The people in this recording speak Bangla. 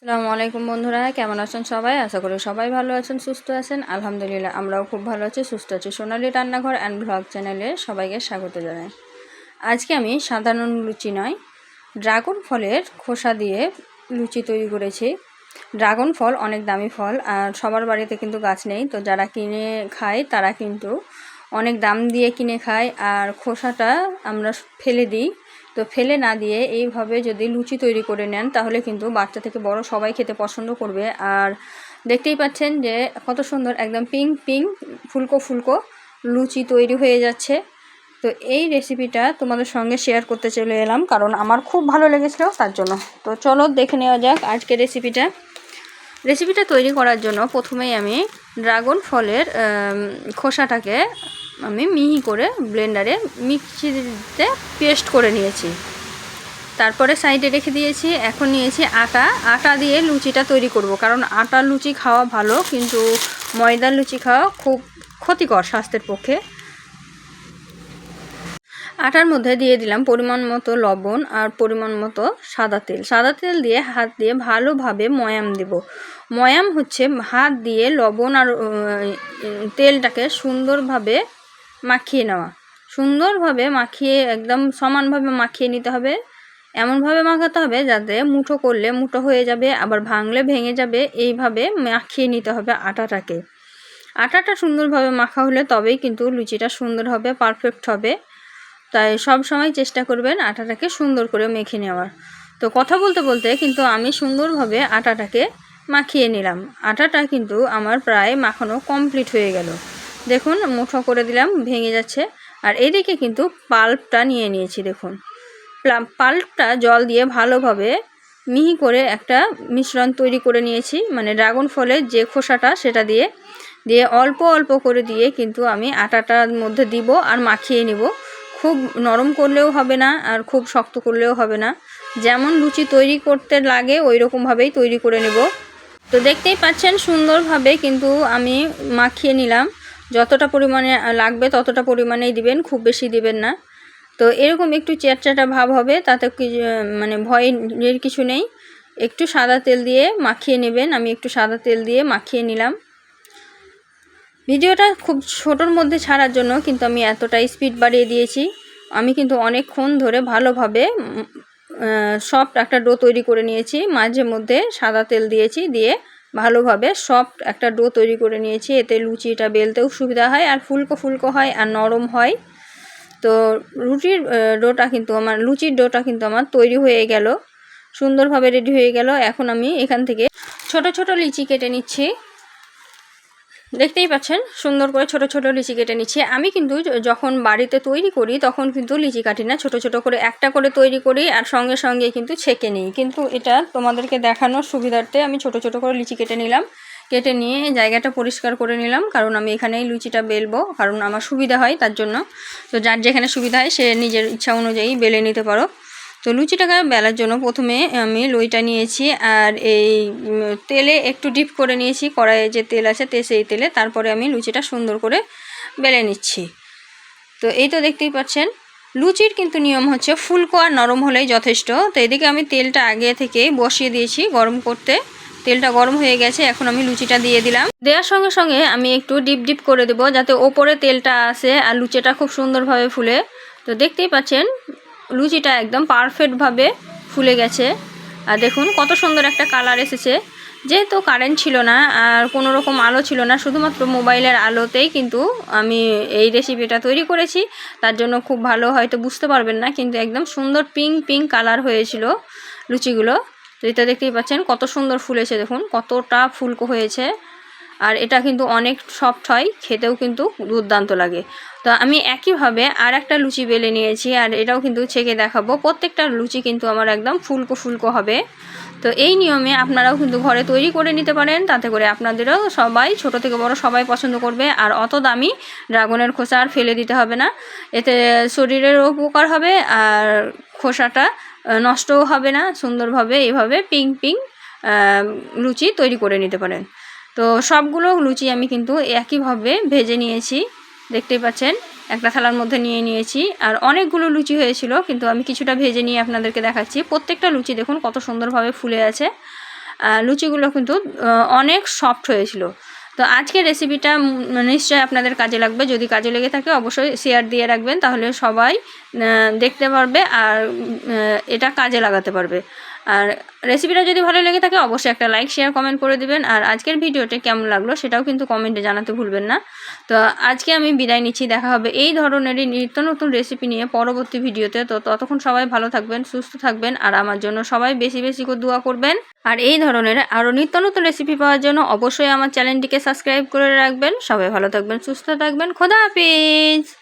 আসসালামু আলাইকুম বন্ধুরা, কেমন আছেন সবাই? আশা করি সবাই ভালো আছেন, সুস্থ আছেন। আলহামদুলিল্লাহ আমরাও খুব ভালো আছি, সুস্থ আছি। সোনালী রান্নাঘর অ্যান্ড ব্লগ চ্যানেলে সবাইকে স্বাগত জানাই। আজকে আমি সাধারণ লুচি নয়, ড্রাগন ফলের খোসা দিয়ে লুচি তৈরি করেছি। ড্রাগন ফল অনেক দামি ফল, আর সবার বাড়িতে কিন্তু গাছ নেই। তো যারা কিনে খায় তারা কিন্তু অনেক দাম দিয়ে কিনে খায়, আর খোসাটা আমরা ফেলে দিই। তো ফেলে না দিয়ে এইভাবে যদি লুচি তৈরি করে নেন তাহলে কিন্তু বাচ্চা থেকে বড় সবাই খেতে পছন্দ করবে। আর দেখতেই পাচ্ছেন যে কত সুন্দর একদম পিঙ্ক পিঙ্ক ফুলকো ফুলকো লুচি তৈরি হয়ে যাচ্ছে। তো এই রেসিপিটা তোমাদের সঙ্গে শেয়ার করতে চলে এলাম, কারণ আমার খুব ভালো লেগেছিল তার জন্য। তো চলো দেখে নেওয়া যাক আজকে রেসিপিটা তৈরি করার জন্য প্রথমেই আমি ড্রাগন ফলের খোসাটাকে আমি মিহি করে ব্লেন্ডারে মিক্সিতে পেস্ট করে নিয়েছি। তারপরে সাইডে রেখে দিয়েছি। এখন নিয়েছি আটা দিয়ে লুচিটা তৈরি করব, কারণ আটার লুচি খাওয়া ভালো, কিন্তু ময়দার লুচি খাওয়া খুব ক্ষতিকর স্বাস্থ্যের পক্ষে। আটার মধ্যে দিয়ে দিলাম পরিমাণ মতো লবণ আর পরিমাণ মতো সাদা তেল দিয়ে হাত দিয়ে ভালোভাবে ময়াম দেব। ময়াম হচ্ছে হাত দিয়ে লবণ আর তেলটাকে সুন্দরভাবে মাখিয়ে নেওয়া। সুন্দরভাবে মাখিয়ে একদম সমানভাবে মাখিয়ে নিতে হবে। এমনভাবে মাখাতে হবে যাতে মুঠো করলে মুঠো হয়ে যাবে, আবার ভাঙলে ভেঙে যাবে। এইভাবে মাখিয়ে নিতে হবে আটাটাকে। আটাটা সুন্দরভাবে মাখা হলে তবেই কিন্তু লুচিটা সুন্দর হবে, পারফেক্ট হবে। তাই সব সময় চেষ্টা করবেন আটাটাকে সুন্দর করে মেখে নেওয়ার। তো কথা বলতে বলতে কিন্তু আমি সুন্দরভাবে আটাটাকে মাখিয়ে নিলাম। আটাটা কিন্তু আমার প্রায় মাখানো কমপ্লিট হয়ে গেল। দেখুন মুঠো করে দিলাম, ভেঙে যাচ্ছে। আর এদিকে কিন্তু পাল্পটা নিয়ে নিয়েছি। দেখুন পাল্পটা জল দিয়ে ভালোভাবে মিহি করে একটা মিশ্রণ তৈরি করে নিয়েছি, মানে ড্রাগন ফলের যে খোসাটা সেটা দিয়ে অল্প অল্প করে দিয়ে কিন্তু আমি আটাটার মধ্যে দিব আর মাখিয়ে নিব। খুব নরম করলেও হবে না আর খুব শক্ত করলেও হবে না, যেমন লুচি তৈরি করতে লাগে ওই রকমভাবেই তৈরি করে নেব। তো দেখতেই পাচ্ছেন সুন্দরভাবে কিন্তু আমি মাখিয়ে নিলাম। যতটা পরিমাণে লাগবে ততটা পরিমাণেই দিবেন, খুব বেশি দিবেন না। তো এরকম একটু চ্যাটচ্যাটা ভাব হবে, তাতে মানে ভয়ের কিছু নেই। একটু সাদা তেল দিয়ে মাখিয়ে নেবেন। আমি একটু সাদা তেল দিয়ে মাখিয়ে নিলাম। ভিডিওটা খুব ছোটোর মধ্যে ছাড়ার জন্য কিন্তু আমি এতটাই স্পিড বাড়িয়ে দিয়েছি। আমি কিন্তু অনেকক্ষণ ধরে ভালোভাবে সফট একটা ডো তৈরি করে নিয়েছি। মাঝে মধ্যে সাদা তেল দিয়েছি, দিয়ে ভালোভাবে সফট একটা ডো তৈরি করে নিয়েছি। এতে লুচিটা বেলতেও সুবিধা হয় আর ফুলকো ফুলকো হয় আর নরম হয়। তো লুচির ডোটা কিন্তু আমার তৈরি হয়ে গেল, সুন্দরভাবে রেডি হয়ে গেল। এখন আমি এখান থেকে ছোট ছোট লিচি কেটে নিচ্ছি। দেখতেই পাচ্ছেন সুন্দর করে ছোট ছোট লিচি কেটে নিচ্ছি। আমি কিন্তু যখন বাড়িতে তৈরি করি তখন কিন্তু লিচি কাটি না, ছোট ছোট করে একটা করে তৈরি করি আর সঙ্গে সঙ্গে কিন্তু ছেঁকে নিই। কিন্তু এটা তোমাদেরকে দেখানোর সুবিধার্থে আমি ছোট ছোট করে লিচি কেটে নিলাম। কেটে নিয়ে জায়গাটা পরিষ্কার করে নিলাম, কারণ আমি এখানেই লুচিটা বেলবো, কারণ আমার সুবিধা হয় তার জন্য। তো যার যেখানে সুবিধা হয় সে নিজের ইচ্ছা অনুযায়ী বেলে নিতে পারো। তো লুচিটাকে বেলার জন্য প্রথমে আমি লইটা নিয়েছি আর এই তেলে একটু ডিপ করে নিয়েছি, কড়াইয়ে যে তেল আছে সেই তেলে। তারপরে আমি লুচিটা সুন্দর করে বেলে নিচ্ছি। তো এই তো দেখতেই পাচ্ছেন লুচির কিন্তু নিয়ম হচ্ছে ফুলকো আর নরম হলেই যথেষ্ট। তো এদিকে আমি তেলটা আগে থেকে বসিয়ে দিয়েছি গরম করতে। তেলটা গরম হয়ে গেছে, এখন আমি লুচিটা দিয়ে দিলাম। দেওয়ার সঙ্গে সঙ্গে আমি একটু ডিপ ডিপ করে দেবো যাতে ওপরে তেলটা আসে আর লুচিটা খুব সুন্দরভাবে ফুলে। তো দেখতেই পাচ্ছেন লুচিটা একদম পারফেক্টভাবে ফুলে গেছে। আর দেখুন কত সুন্দর একটা কালার এসেছে। যেহেতু কারেন্ট ছিল না আর কোনো রকম আলো ছিল না, শুধুমাত্র মোবাইলের আলোতেই কিন্তু আমি এই রেসিপিটা তৈরি করেছি, তার জন্য খুব ভালো হয়তো বুঝতে পারবেন না, কিন্তু একদম সুন্দর পিঙ্ক পিঙ্ক কালার হয়েছিল লুচিগুলো। তো এটা দেখতেই পাচ্ছেন কত সুন্দর ফুলেছে, দেখুন কতটা ফুলকো হয়েছে। আর এটা কিন্তু অনেক সফট হয়, খেতেও কিন্তু দুর্দান্ত লাগে। তো আমি একইভাবে আর একটা লুচি বেলে নিয়েছি, আর এটাও কিন্তু ছেঁকে দেখাবো। প্রত্যেকটা লুচি কিন্তু আমার একদম ফুলকো ফুলকো হবে। তো এই নিয়মে আপনারাও কিন্তু ঘরে তৈরি করে নিতে পারেন, তাতে করে আপনাদেরও সবাই ছোট থেকে বড় সবাই পছন্দ করবে। আর অত দামি ড্রাগনের খোসা আর ফেলে দিতে হবে না, এতে শরীরেরও উপকার হবে আর খোসাটা নষ্টও হবে না। সুন্দরভাবে এইভাবে পিঙ্ক পিঙ্ক লুচি তৈরি করে নিতে পারেন। তো সবগুলো লুচি আমি কিন্তু একইভাবে ভেজে নিয়েছি, দেখতেই পাচ্ছেন একটা থালার মধ্যে নিয়ে নিয়েছি। আর অনেকগুলো লুচি হয়েছিল, কিন্তু আমি কিছুটা ভেজে নিয়ে আপনাদেরকে দেখাচ্ছি। প্রত্যেকটা লুচি দেখুন কত সুন্দরভাবে ফুলে আছে। লুচিগুলো কিন্তু অনেক সফট হয়েছিল। তো আজকের রেসিপিটা নিশ্চয়ই আপনাদের কাজে লাগবে। যদি কাজে লেগে থাকে অবশ্যই শেয়ার দিয়ে রাখবেন, তাহলে সবাই দেখতে পারবে আর এটা কাজে লাগাতে পারবে। আর রেসিপিটা যদি ভালো লেগে থাকে অবশ্যই একটা লাইক শেয়ার কমেন্ট করে দিবেন। আর আজকের ভিডিওটা কেমন লাগলো সেটাও কিন্তু কমেন্টে জানাতে ভুলবেন না। তো আজকে আমি বিদায় নিচ্ছি, দেখা হবে এই ধরনেরই নিত্য নতুন রেসিপি নিয়ে পরবর্তী ভিডিওতে। তো ততক্ষণ সবাই ভালো থাকবেন, সুস্থ থাকবেন, আর আমার জন্য সবাই বেশি বেশি করে দোয়া করবেন। আর এই ধরনের আরও নিত্য নতুন রেসিপি পাওয়ার জন্য অবশ্যই আমার চ্যানেলটিকে সাবস্ক্রাইব করে রাখবেন। সবাই ভালো থাকবেন, সুস্থ থাকবেন, খোদা হাফিজ।